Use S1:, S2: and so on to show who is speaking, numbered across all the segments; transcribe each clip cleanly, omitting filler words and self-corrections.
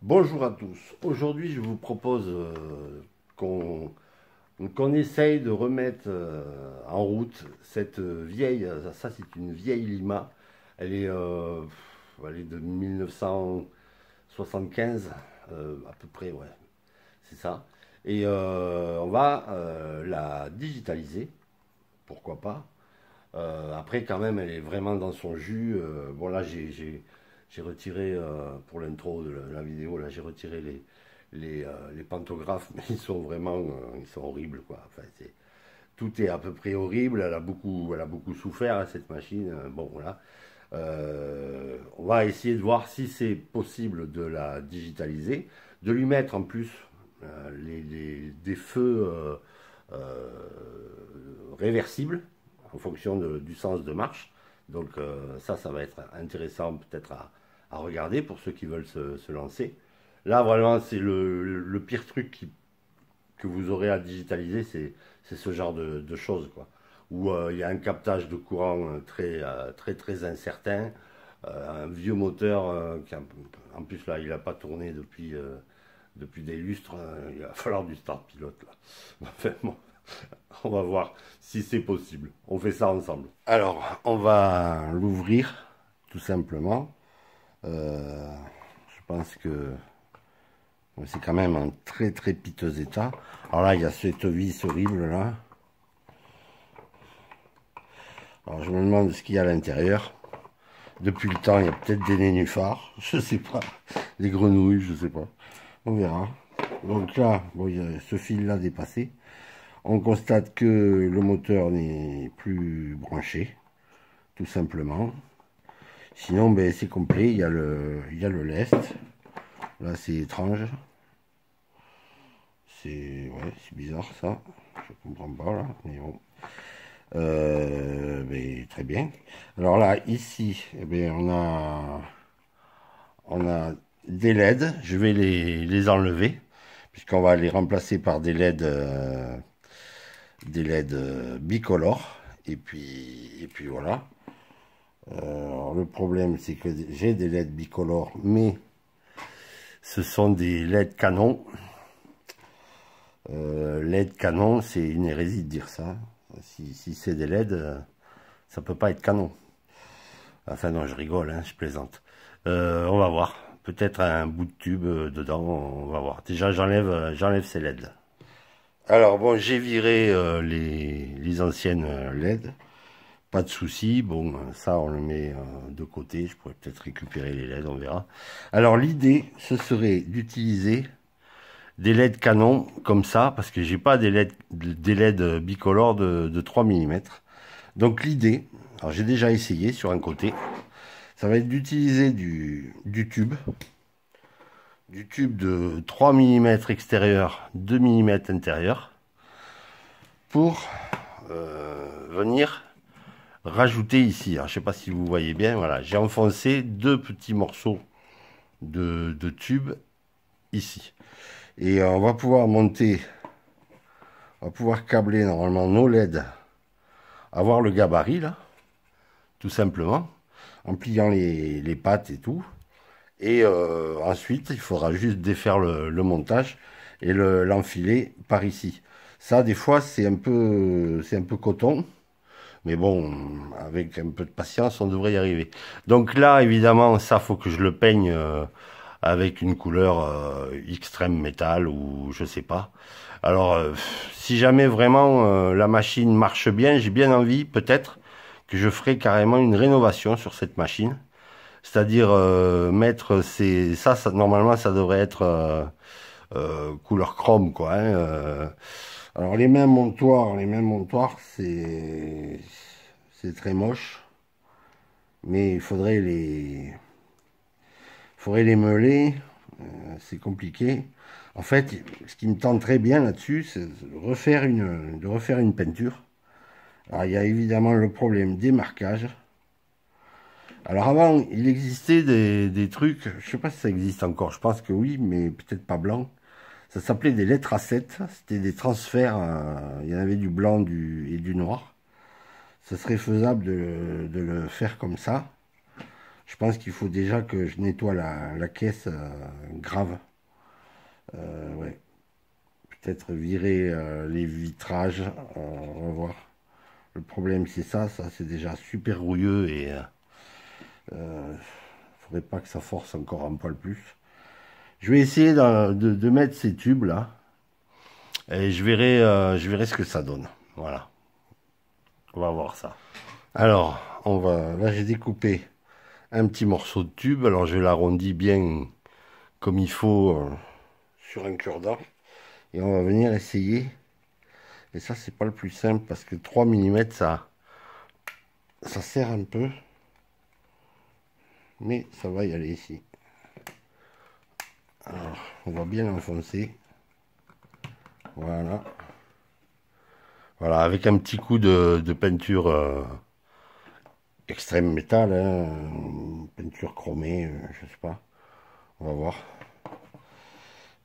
S1: Bonjour à tous. Aujourd'hui, je vous propose qu'on essaye de remettre en route cette vieille. Ça, c'est une vieille Lima. Elle est, elle est de 1975, à peu près, ouais, c'est ça. Et on va la digitaliser, pourquoi pas. Après, quand même, elle est vraiment dans son jus. Bon, là, j'ai retiré, pour l'intro de la vidéo, là, j'ai retiré les pantographes, mais ils sont vraiment, ils sont horribles, quoi. Enfin, tout est à peu près horrible. Elle a beaucoup souffert, hein, cette machine. Bon, voilà. On va essayer de voir si c'est possible de la digitaliser, de lui mettre en plus des feux euh, réversibles en fonction du sens de marche. Donc ça va être intéressant peut-être à regarder pour ceux qui veulent se lancer. Là, vraiment, c'est le pire truc que vous aurez à digitaliser, c'est ce genre de choses, quoi. Où il y a un captage de courant très incertain, un vieux moteur en plus là, il n'a pas tourné depuis des lustres, il va falloir du start pilote là. Enfin, bon, on va voir si c'est possible. On fait ça ensemble. Alors, on va l'ouvrir tout simplement. Je pense que c'est quand même en très piteux état. Alors là, il y a cette vis horrible là. Alors je me demande ce qu'il y a à l'intérieur. Depuis le temps, il y a peut-être des nénuphars, je sais pas, des grenouilles, je sais pas. On verra. Donc là, bon, il y a ce fil là dépassé. On constate que le moteur n'est plus branché, tout simplement. Sinon, ben, c'est complet. Il y a le lest. Là, c'est étrange. C'est bizarre ça. Je comprends pas là, mais bon. Mais très bien. Alors là, ici, eh bien, on a des LED. Je vais les enlever puisqu'on va les remplacer par des LED bicolores. Et puis voilà. Alors le problème, c'est que j'ai des LED bicolores, mais ce sont des LED Canon. LED Canon, c'est une hérésie de dire ça. Si c'est des LED, ça peut pas être Canon. Enfin non, je rigole, hein, je plaisante. On va voir. Peut-être un bout de tube dedans, on va voir. Déjà, j'enlève ces LED. Alors bon, j'ai viré les anciennes LED. Pas de souci. Bon, ça, on le met de côté. Je pourrais peut-être récupérer les LED, on verra. Alors l'idée, ce serait d'utiliser des LED Canon comme ça, parce que j'ai pas des LED bicolores de 3 mm. Donc l'idée, alors j'ai déjà essayé sur un côté, ça va être d'utiliser du tube de 3 mm extérieur, 2 mm intérieur, pour venir rajouter ici. Alors, je sais pas si vous voyez bien, voilà, j'ai enfoncé deux petits morceaux de tube ici. Et on va pouvoir monter, on va pouvoir câbler normalement nos LED, avoir le gabarit là, tout simplement, en pliant les pattes et tout. Et ensuite, il faudra juste défaire le montage et l'enfiler par ici. Ça, des fois, c'est un peu coton. Mais bon, avec un peu de patience, on devrait y arriver. Donc là, évidemment, ça, faut que je le peigne avec une couleur extrême métal ou je sais pas. Alors, si jamais vraiment la machine marche bien, j'ai bien envie, peut-être, que je ferai carrément une rénovation sur cette machine. C'est-à-dire mettre ça, normalement, ça devrait être couleur chrome, quoi. Hein, alors les mêmes montoirs, c'est très moche, mais il faudrait les meuler, c'est compliqué. En fait, ce qui me tente très bien là-dessus, c'est de refaire une peinture. Alors il y a évidemment le problème des marquages. Alors avant, il existait des trucs, je sais pas si ça existe encore, je pense que oui, mais peut-être pas blanc. Ça s'appelait des lettres A7, c'était des transferts, il y en avait du blanc et du noir. Ça serait faisable de le faire comme ça. Je pense qu'il faut déjà que je nettoie la caisse grave. Ouais. Peut-être virer les vitrages. On va voir. Le problème c'est ça c'est déjà super rouilleux et faudrait pas que ça force encore un poil plus. Je vais essayer de mettre ces tubes là et je verrai ce que ça donne. Voilà, on va voir ça. Alors, là j'ai découpé un petit morceau de tube. Alors je l'arrondis bien comme il faut sur un cure-dent et on va venir essayer. Et ça c'est pas le plus simple parce que 3 mm ça serre un peu, mais ça va y aller ici. Alors, on va bien l'enfoncer. Voilà. Voilà, avec un petit coup de peinture extrême métal, hein, peinture chromée, je sais pas. On va voir.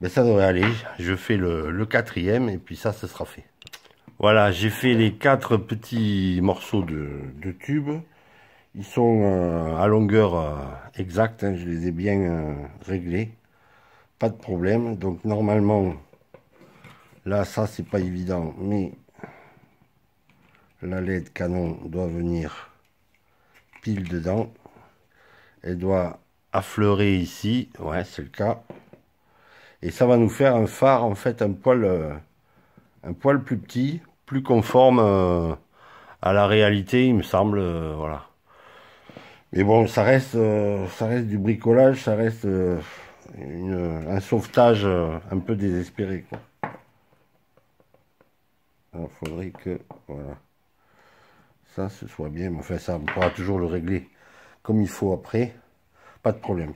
S1: Mais ça devrait aller. Je fais le quatrième et puis ça, ce sera fait. Voilà, j'ai fait les 4 petits morceaux de tube. Ils sont à longueur exacte, hein, je les ai bien réglés. Pas de problème. Donc normalement, là, ça, c'est pas évident, mais la LED canon doit venir pile dedans. Elle doit affleurer ici. Ouais, c'est le cas. Et ça va nous faire un phare, en fait, un poil plus petit, plus conforme à la réalité, il me semble. Voilà. Mais bon, ça reste du bricolage, ça reste un sauvetage un peu désespéré, quoi. Alors, faudrait que, voilà, ça, ce soit bien. Mais enfin, ça, on pourra toujours le régler comme il faut après. Pas de problème.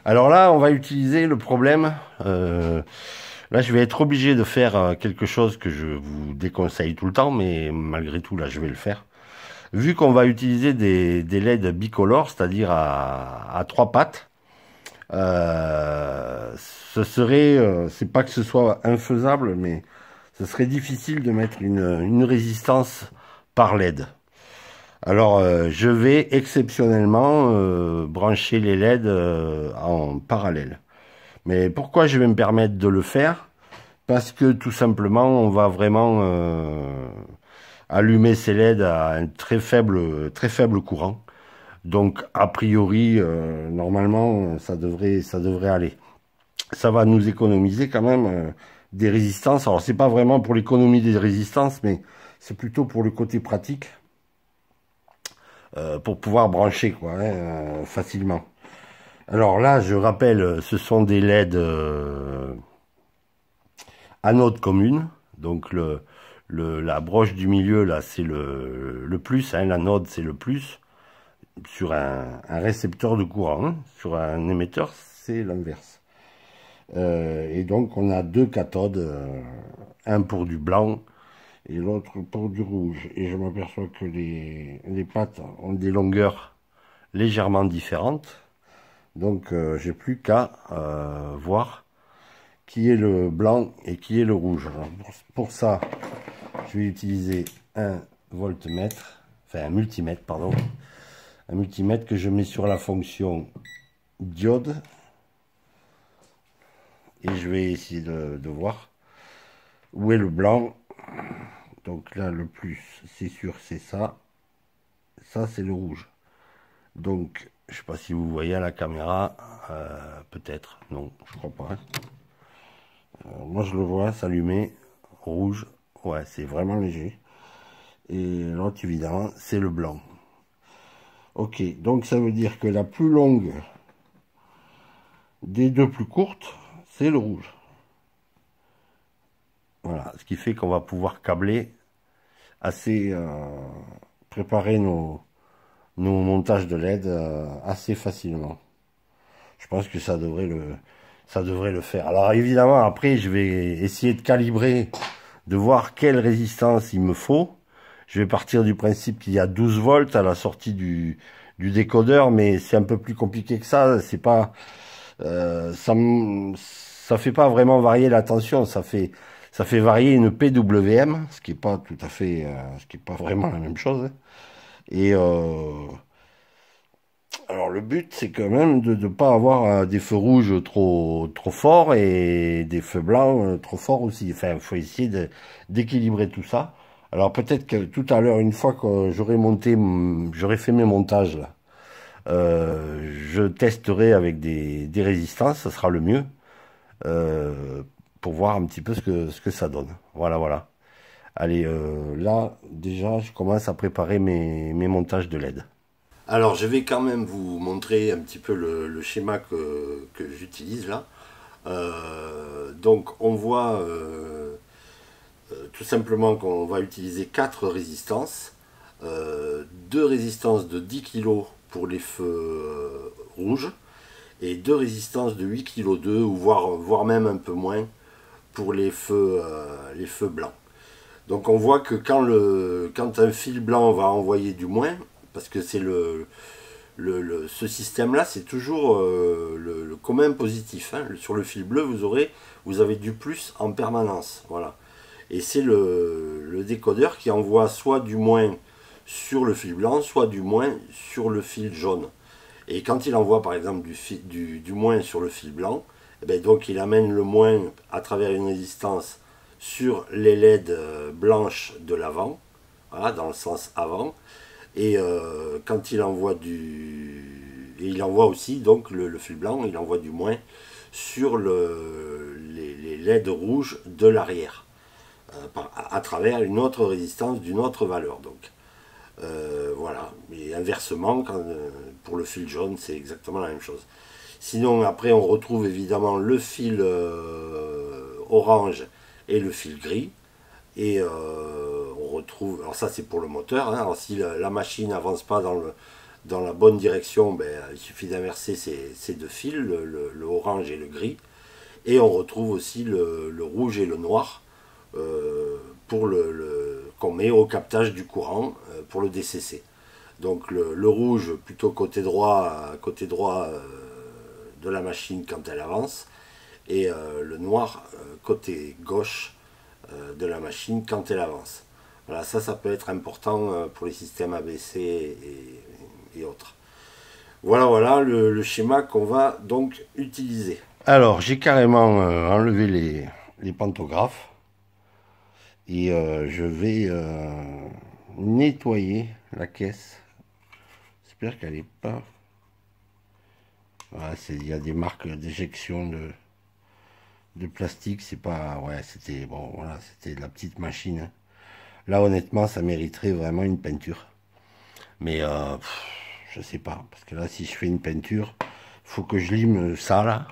S1: Alors là, on va utiliser le problème. Là, je vais être obligé de faire quelque chose que je vous déconseille tout le temps, mais malgré tout, là, je vais le faire. Vu qu'on va utiliser des LED bicolores, c'est-à-dire à 3 pattes, c'est pas que ce soit infaisable, mais ce serait difficile de mettre une résistance par LED. Alors, je vais exceptionnellement brancher les LED en parallèle. Mais pourquoi je vais me permettre de le faire? Parce que tout simplement, on va vraiment allumer ces LED à un très faible courant. Donc, a priori, normalement, ça devrait aller. Ça va nous économiser quand même des résistances. Alors, c'est pas vraiment pour l'économie des résistances, mais c'est plutôt pour le côté pratique. Pour pouvoir brancher quoi, hein, facilement. Alors là, je rappelle, ce sont des LED anode commune. Donc la broche du milieu, là, c'est le plus. Hein, l'anode, c'est le plus. Sur un récepteur de courant. Hein, sur un émetteur, c'est l'inverse. Et donc, on a 2 cathodes. Un pour du blanc et l'autre pour du rouge. Et je m'aperçois que les pattes ont des longueurs légèrement différentes. Donc j'ai plus qu'à voir qui est le blanc et qui est le rouge. Alors, pour ça, je vais utiliser un voltmètre, enfin un multimètre, pardon. Un multimètre que je mets sur la fonction diode. Et je vais essayer de voir où est le blanc. Donc là, le plus, c'est sûr, c'est ça. Ça, c'est le rouge. Donc, je sais pas si vous voyez à la caméra. Peut-être. Non, je crois pas. Moi, je le vois s'allumer. Rouge. Ouais, c'est vraiment léger. Et l'autre, évidemment, c'est le blanc. Ok, donc ça veut dire que la plus longue des 2 plus courtes, c'est le rouge. Voilà, ce qui fait qu'on va pouvoir câbler assez, préparer nos montages de LED assez facilement. Je pense que ça devrait le faire. Alors évidemment, après, je vais essayer de calibrer, de voir quelle résistance il me faut. Je vais partir du principe qu'il y a 12 volts à la sortie du décodeur, mais c'est un peu plus compliqué que ça. C'est pas, ça fait pas vraiment varier la tension. Ça fait varier une PWM, ce qui est pas tout à fait, ce qui est pas vraiment la même chose. Et Alors le but c'est quand même de ne pas avoir des feux rouges trop forts et des feux blancs trop forts aussi. Enfin, il faut essayer d'équilibrer tout ça. Alors peut-être que tout à l'heure, une fois que j'aurai fait mes montages là, je testerai avec des résistances, ça sera le mieux, euh, pour voir un petit peu ce que ça donne. Voilà, voilà. Allez, là déjà, je commence à préparer mes montages de LED. Alors, je vais quand même vous montrer un petit peu le schéma que j'utilise là. Donc, on voit tout simplement qu'on va utiliser 4 résistances. 2 résistances de 10 kg pour les feux rouges et 2 résistances de 8 kg 2 ou voire même un peu moins pour les feux blancs. Donc on voit que quand un fil blanc va envoyer du moins, parce que c'est ce système-là, c'est toujours le commun positif, hein. Sur le fil bleu, vous avez du plus en permanence. Voilà. Et c'est le décodeur qui envoie soit du moins sur le fil blanc, soit du moins sur le fil jaune. Et quand il envoie par exemple du moins sur le fil blanc, eh bien, donc il amène le moins à travers une résistance sur les LED blanches de l'avant, voilà, dans le sens avant. Et quand il envoie et il envoie aussi donc le fil blanc, il envoie du moins sur les LED rouges de l'arrière, à travers une autre résistance d'une autre valeur. Donc voilà. Et inversement, pour le fil jaune, c'est exactement la même chose. Sinon, après, on retrouve évidemment le fil orange et le fil gris. Et on retrouve, alors ça c'est pour le moteur, hein. Alors si la machine n'avance pas dans la bonne direction, ben, il suffit d'inverser ces deux fils, le orange et le gris. Et on retrouve aussi le rouge et le noir pour qu'on met au captage du courant pour le DCC. Donc le rouge plutôt côté droit de la machine quand elle avance, et le noir côté gauche de la machine quand elle avance. Voilà, ça peut être important pour les systèmes ABC et autres. Voilà, voilà le schéma qu'on va donc utiliser. Alors, j'ai carrément enlevé les pantographes et je vais nettoyer la caisse. J'espère qu'elle n'est pas... Voilà, il y a des marques d'éjection de plastique, c'est pas... Ouais, c'était... Bon, voilà, c'était de la petite machine. Là, honnêtement, ça mériterait vraiment une peinture. Mais je sais pas, parce que là, si je fais une peinture, il faut que je lime ça, là.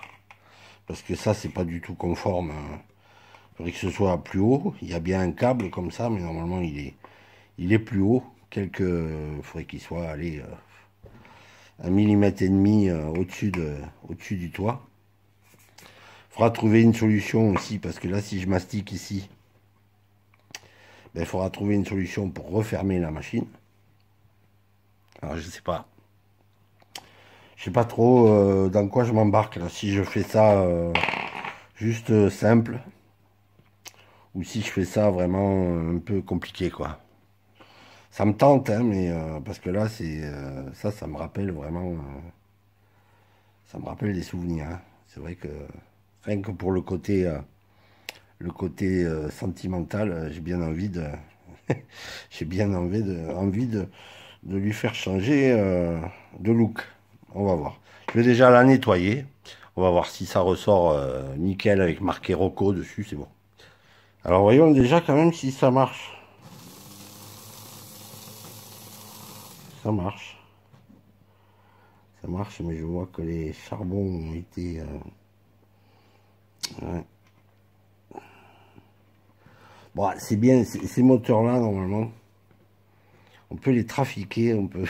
S1: Parce que ça, c'est pas du tout conforme. Il faudrait que ce soit plus haut. Il y a bien un câble comme ça, mais normalement, il est plus haut. Il faudrait qu'il soit, allez, 1,5 mm au-dessus du toit. Il faudra trouver une solution aussi, parce que là, si je mastique ici, ben, il faudra trouver une solution pour refermer la machine. Alors, je sais pas. Je sais pas trop dans quoi je m'embarque là. Si je fais ça juste simple, ou si je fais ça vraiment un peu compliqué, quoi. Ça me tente, hein, mais parce que là, ça me rappelle vraiment... ça me rappelle des souvenirs, hein. C'est vrai que rien que pour le côté sentimental, j'ai bien envie de... j'ai bien envie de lui faire changer de look. On va voir. Je vais déjà la nettoyer. On va voir si ça ressort nickel avec marqué Rocco dessus, c'est bon. Alors voyons déjà quand même si ça marche. Ça marche. Ça marche, mais je vois que les charbons ont été... ouais. Bon, c'est bien, ces moteurs-là, normalement, on peut les trafiquer, on peut...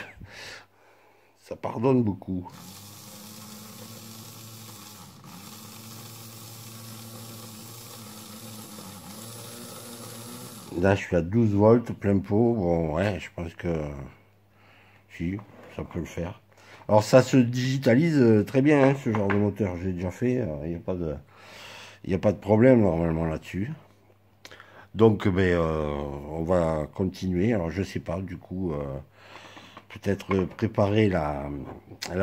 S1: ça pardonne beaucoup. Là, je suis à 12 volts, plein pot. Bon, ouais, je pense que... si, ça peut le faire. Alors, ça se digitalise très bien, hein, ce genre de moteur. J'ai déjà fait, il n'y a pas de... il n'y a pas de problème, normalement, là-dessus. Donc, ben, on va continuer. Alors, je sais pas, du coup... peut-être préparer la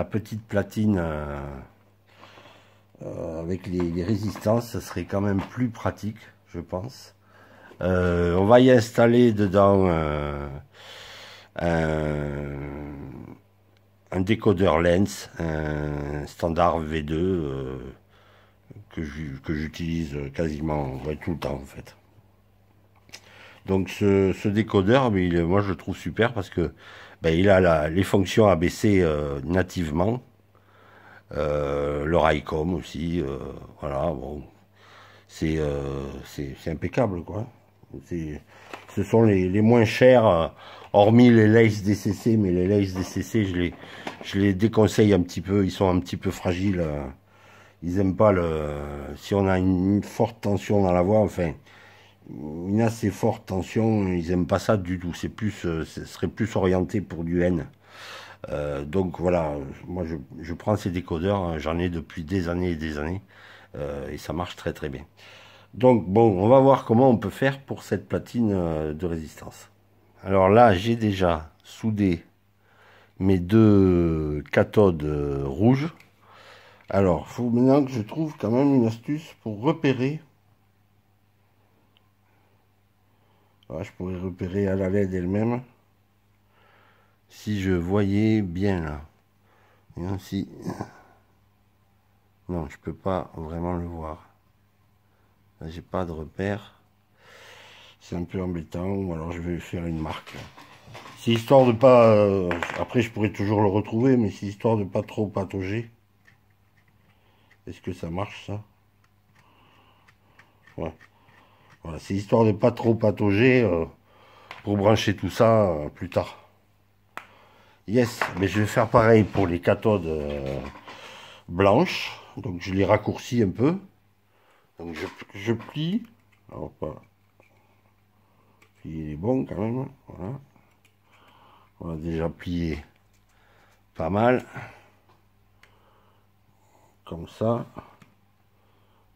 S1: petite platine avec les résistances, ça serait quand même plus pratique, je pense. On va y installer dedans un décodeur lens, un standard V2 que j'utilise quasiment tout le temps en fait. Donc ce décodeur, mais moi je le trouve super parce que il a les fonctions ABC nativement, le Raycom aussi, voilà, bon, c'est impeccable quoi. Ce sont les moins chers, hormis les Leitz DCC, mais les Leitz DCC je les déconseille un petit peu, ils sont un petit peu fragiles, ils aiment pas si on a une forte tension dans la voix, enfin une assez forte tension, ils aiment pas ça du tout. C'est plus, ce serait plus orienté pour du N. Donc voilà, moi je prends ces décodeurs, j'en ai depuis des années et des années, et ça marche très très bien. Donc bon, on va voir comment on peut faire pour cette platine de résistance. Alors là, j'ai déjà soudé mes deux cathodes rouges. Alors, il faut maintenant que je trouve quand même une astuce pour repérer. Voilà, je pourrais repérer à la LED elle-même. Si je voyais bien là. Et ainsi. Non, je peux pas vraiment le voir. Là, j'ai pas de repère. C'est un peu embêtant. Ou alors je vais faire une marque. C'est histoire de pas. Après, je pourrais toujours le retrouver, mais c'est histoire de pas trop patauger. Est-ce que ça marche ça? Ouais. Voilà, c'est histoire de pas trop patauger pour brancher tout ça plus tard. Yes, mais je vais faire pareil pour les cathodes blanches. Donc je les raccourcis un peu. Donc je plie. Alors pas. Il est bon quand même. Voilà. On a déjà plié pas mal. Comme ça.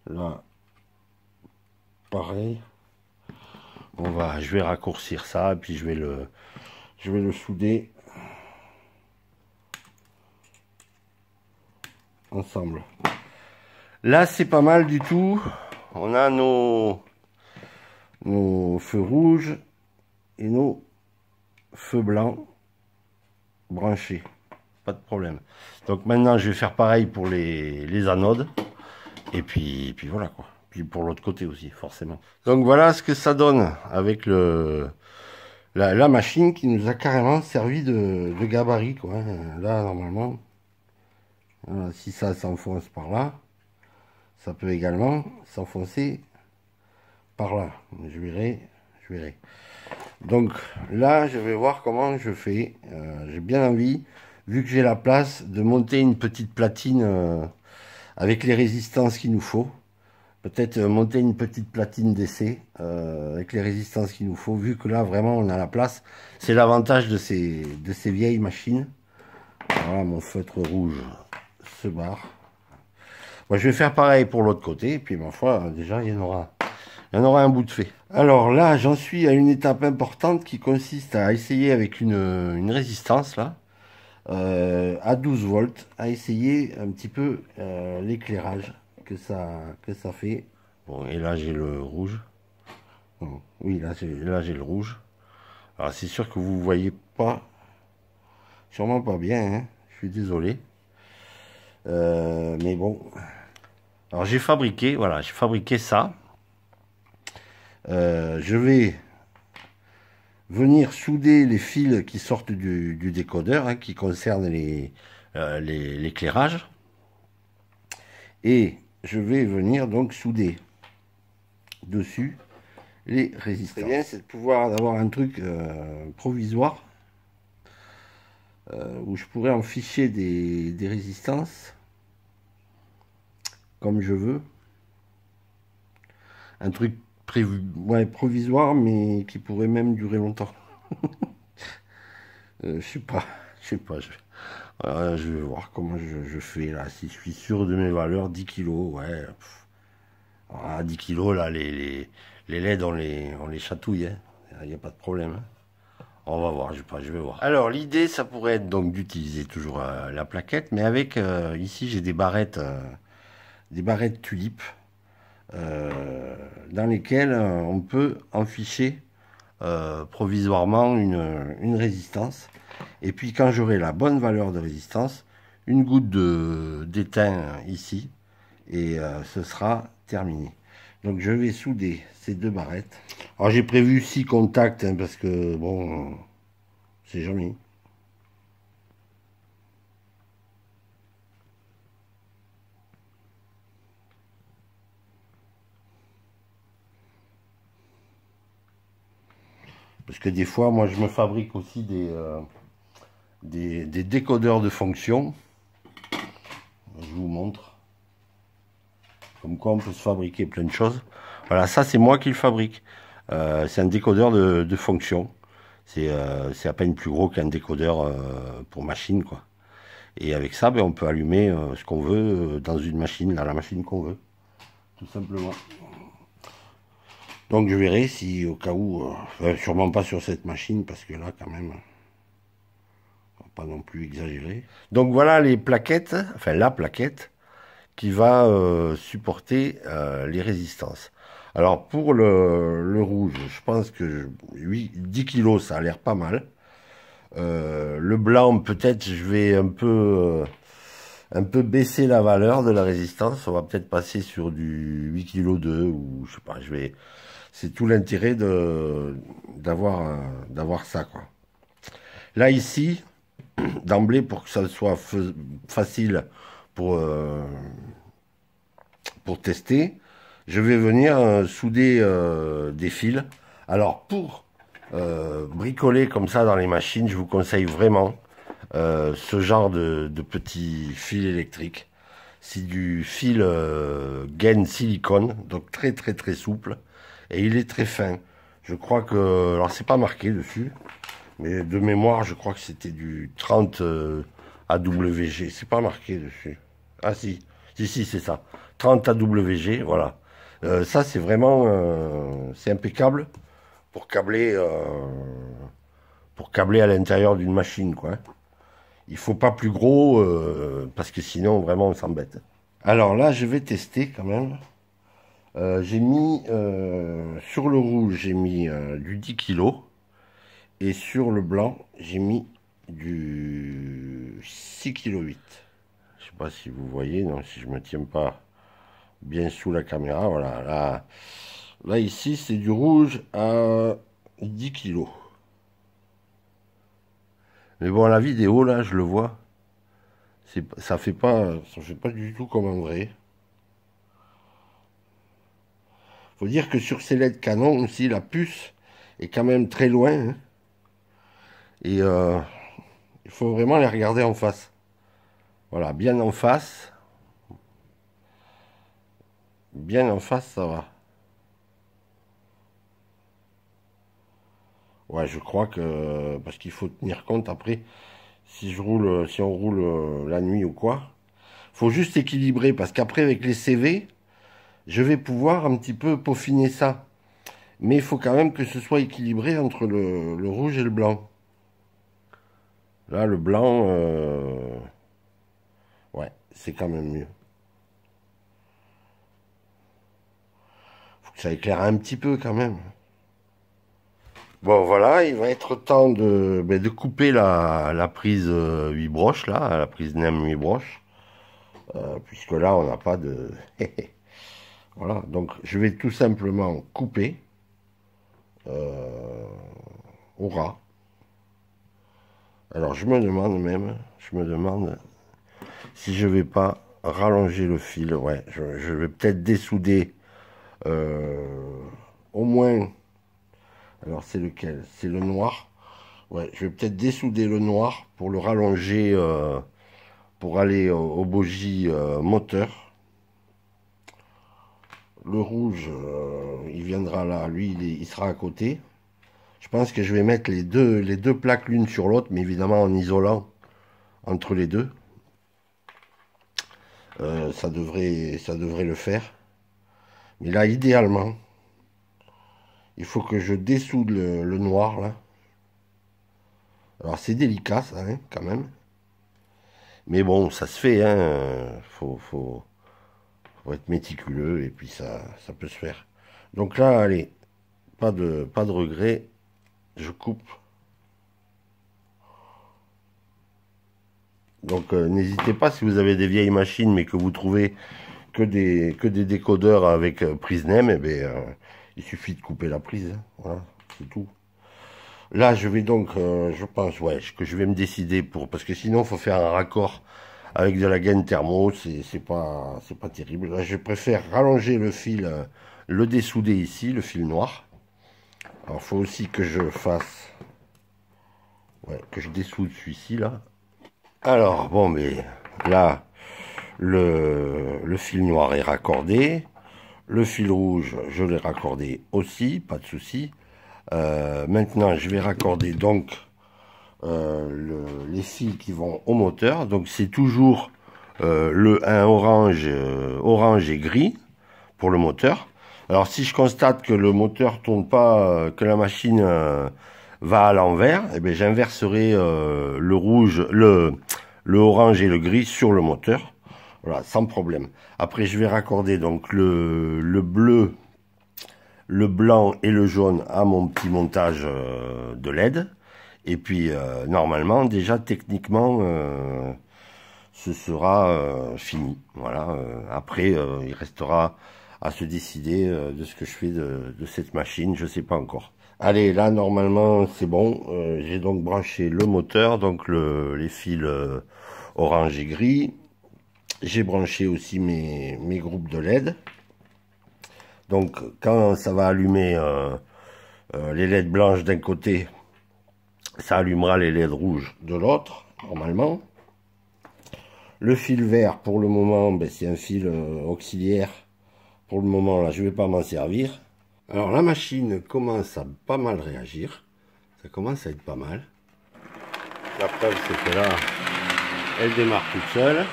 S1: Là, pareil. Je vais raccourcir ça et puis je vais le souder ensemble. Là, c'est pas mal du tout. On a nos feux rouges et nos feux blancs branchés. Pas de problème. Donc maintenant, je vais faire pareil pour les anodes. Et puis voilà quoi. Puis pour l'autre côté aussi, forcément. Donc voilà ce que ça donne avec la machine qui nous a carrément servi de gabarit quoi. Là, normalement, voilà, si ça s'enfonce par là, ça peut également s'enfoncer par là. Je verrai. Donc là, je vais voir comment je fais. J'ai bien envie, vu que j'ai la place, de monter une petite platine avec les résistances qu'il nous faut. Peut-être monter une petite platine d'essai avec les résistances qu'il nous faut, vu que là, vraiment, on a la place. C'est l'avantage de ces vieilles machines. Voilà, mon feutre rouge se barre. Moi, je vais faire pareil pour l'autre côté, et puis ma foi, déjà, il y en aura un bout de fait. Alors là, j'en suis à une étape importante qui consiste à essayer avec une résistance, là, à 12 volts, à essayer un petit peu l'éclairage que ça fait. Bon, et là, j'ai le rouge. Bon, oui, là, j'ai le rouge. Alors, c'est sûr que vous voyez pas, sûrement pas bien, hein, je suis désolé. Mais bon. Alors, j'ai fabriqué ça. Je vais venir souder les fils qui sortent du décodeur, hein, qui concernent l'éclairage. Et je vais venir donc souder dessus les résistances. C'est bien, c'est de pouvoir avoir un truc provisoire où je pourrais en ficher des résistances comme je veux. Un truc provisoire, mais qui pourrait même durer longtemps. Je sais pas. Je vais voir comment je fais là. Si je suis sûr de mes valeurs, 10 kilos, ouais. À 10 kilos, là, les LED, on les chatouille. Il n'y a pas de problème. Hein. On va voir, je sais pas, je vais voir. Alors l'idée, ça pourrait être donc d'utiliser toujours la plaquette, mais avec ici j'ai des barrettes tulipes dans lesquelles on peut enficher provisoirement une résistance. Et puis quand j'aurai la bonne valeur de résistance, une goutte d'étain ici et ce sera terminé. Donc je vais souder ces deux barrettes. Alors j'ai prévu 6 contacts hein, parce que bon, c'est jamais. Parce que des fois, moi je me fabrique aussi des décodeurs de fonctions. Je vous montre. Comme quoi on peut se fabriquer plein de choses. Voilà, ça c'est moi qui le fabrique. C'est un décodeur de fonctions. C'est à peine plus gros qu'un décodeur pour machine, quoi. Et avec ça, ben, on peut allumer ce qu'on veut dans une machine, dans la machine qu'on veut. Tout simplement. Donc je verrai si au cas où, sûrement pas sur cette machine, parce que là quand même, on va pas non plus exagérer. Donc voilà les plaquettes, enfin la plaquette qui va supporter les résistances. Alors pour le rouge, je pense que 10 kg ça a l'air pas mal. Le blanc, peut-être je vais un peu baisser la valeur de la résistance. On va peut-être passer sur du 8 kg 2 ou je sais pas, je vais. C'est tout l'intérêt d'avoir ça, quoi. Là ici, d'emblée, pour que ça soit facile pour tester, je vais venir souder des fils. Alors pour bricoler comme ça dans les machines, je vous conseille vraiment ce genre de petits fils électriques. C'est du fil gaine silicone, donc très très très souple. Et il est très fin. Je crois que... Alors c'est pas marqué dessus, mais de mémoire, je crois que c'était du 30 AWG. C'est pas marqué dessus. Ah si, si, c'est ça. 30 AWG, voilà. Ça, c'est vraiment... c'est impeccable pour câbler à l'intérieur d'une machine, quoi. Il faut pas plus gros, parce que sinon, vraiment, on s'embête. Alors là, je vais tester quand même. J'ai mis sur le rouge, j'ai mis du 10 kg et sur le blanc, j'ai mis du 6 kg 8. Je sais pas si vous voyez, non, si je me tiens pas bien sous la caméra, voilà. Là ici, c'est du rouge à 10 kg. Mais bon, la vidéo là, je le vois, ça fait pas du tout comme un vrai. Faut dire que sur ces LED Canon aussi, la puce est quand même très loin. Hein. Et il faut vraiment les regarder en face. Voilà, bien en face. Bien en face, ça va. Ouais, je crois que... Parce qu'il faut tenir compte après, si on roule la nuit ou quoi. Faut juste équilibrer, parce qu'après, avec les CV, je vais pouvoir un petit peu peaufiner ça. Mais il faut quand même que ce soit équilibré entre le rouge et le blanc. Là, le blanc, ouais, c'est quand même mieux. Faut que ça éclaire un petit peu quand même. Bon, voilà, il va être temps de couper la prise 8 broches, là, la prise NEM 8 broches. Puisque là, on n'a pas de... Voilà, donc je vais tout simplement couper au ras. Alors je me demande si je vais pas rallonger le fil. Ouais, je vais peut-être dessouder au moins. Alors c'est lequel? C'est le noir. Ouais, je vais peut-être dessouder le noir pour le rallonger pour aller au bogies moteur. Le rouge, il viendra là. Lui, il sera à côté. Je pense que je vais mettre les deux plaques l'une sur l'autre, mais évidemment en isolant entre les deux. Ça devrait le faire. Mais là, idéalement, il faut que je dessoude le noir, là. Alors c'est délicat ça, hein, quand même. Mais bon, ça se fait, hein. Faut être méticuleux et puis ça peut se faire. Donc là, allez, pas de regret. Je coupe. Donc n'hésitez pas si vous avez des vieilles machines mais que vous trouvez que des décodeurs avec prise NEM, eh bien, il suffit de couper la prise. Hein. Voilà, c'est tout. Là, je vais donc, je pense, ouais, que je vais me décider pour, parce que sinon, il faut faire un raccord avec de la gaine thermo, c'est pas terrible. Là, je préfère rallonger le fil, le dessouder ici, le fil noir. Alors, il faut aussi que je fasse, ouais, que je dessoude celui-ci là. Alors, bon, mais là, le fil noir est raccordé. Le fil rouge, je l'ai raccordé aussi, pas de souci. Maintenant, je vais raccorder donc les fils qui vont au moteur. Donc, c'est toujours un orange, orange et gris pour le moteur. Alors, si je constate que le moteur tourne pas, que la machine va à l'envers, eh bien, j'inverserai le rouge, le orange et le gris sur le moteur. Voilà, sans problème. Après, je vais raccorder donc le bleu, le blanc et le jaune à mon petit montage de LED. Et puis, normalement, déjà, techniquement, ce sera fini. Voilà. Après, il restera à se décider de ce que je fais de cette machine. Je sais pas encore. Allez, là, normalement, c'est bon. J'ai donc branché le moteur, donc les fils orange et gris. J'ai branché aussi mes groupes de LED. Donc, quand ça va allumer les LED blanches d'un côté, ça allumera les LED rouges de l'autre, normalement. Le fil vert, pour le moment, ben, c'est un fil auxiliaire. Pour le moment, là, je ne vais pas m'en servir. Alors, la machine commence à pas mal réagir. Ça commence à être pas mal. La preuve, c'est que là, elle démarre toute seule.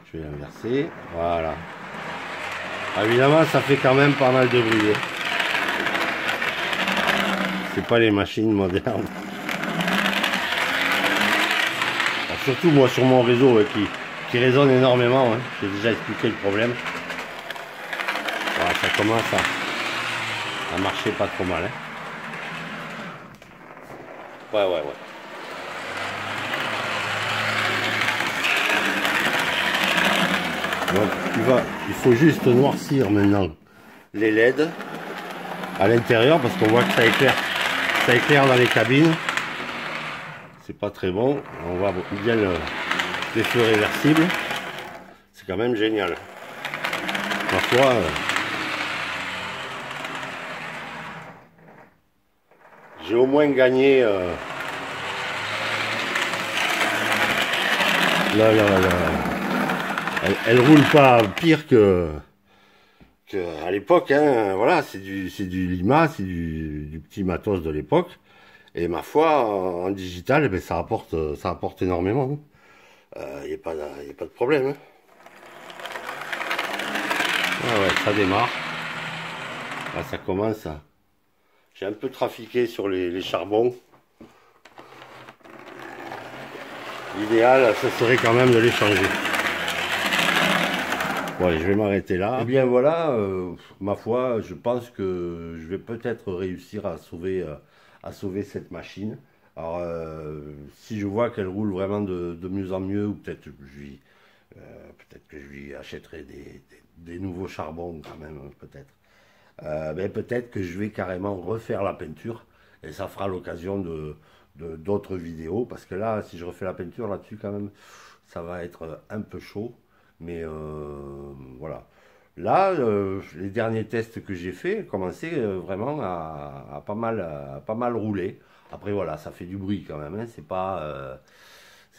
S1: Je vais l'inverser. Voilà. Évidemment, ça fait quand même pas mal de bruit. C'est pas les machines modernes. Alors, surtout moi sur mon réseau qui résonne énormément. Hein. J'ai déjà expliqué le problème. Voilà, ça commence à marcher pas trop mal. Hein. Ouais. Donc il faut juste noircir maintenant les LED à l'intérieur parce qu'on voit que ça éclaire dans les cabines. C'est pas très bon. On voit bien les feux réversibles. C'est quand même génial. Parfois, j'ai au moins gagné elle roule pas pire à l'époque, hein. Voilà, c'est du Lima, c'est du petit matos de l'époque. Et ma foi, en digital, eh ben, ça apporte énormément. Il n'y a pas de problème. Hein. Ah ouais, ça démarre. Là, ça commence. J'ai un peu trafiqué sur les charbons. L'idéal, ce serait quand même de les changer. Bon, allez, je vais m'arrêter là. Eh bien voilà, ma foi, je pense que je vais peut-être réussir à sauver cette machine. Alors, si je vois qu'elle roule vraiment de mieux en mieux, ou peut-être que je lui achèterai des nouveaux charbons quand même, peut-être. Ben, peut-être que je vais carrément refaire la peinture et ça fera l'occasion d'autres vidéos parce que là, si je refais la peinture là-dessus, quand même, ça va être un peu chaud. Mais voilà. Là, les derniers tests que j'ai fait commençaient vraiment à pas mal rouler. Après, voilà, ça fait du bruit quand même. Hein. C'est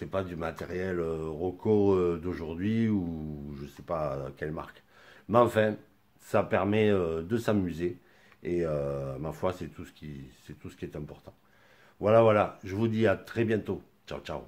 S1: pas du matériel Rocco d'aujourd'hui ou je sais pas quelle marque. Mais enfin, ça permet de s'amuser. Et ma foi, c'est tout ce qui est important. Voilà. Je vous dis à très bientôt. Ciao.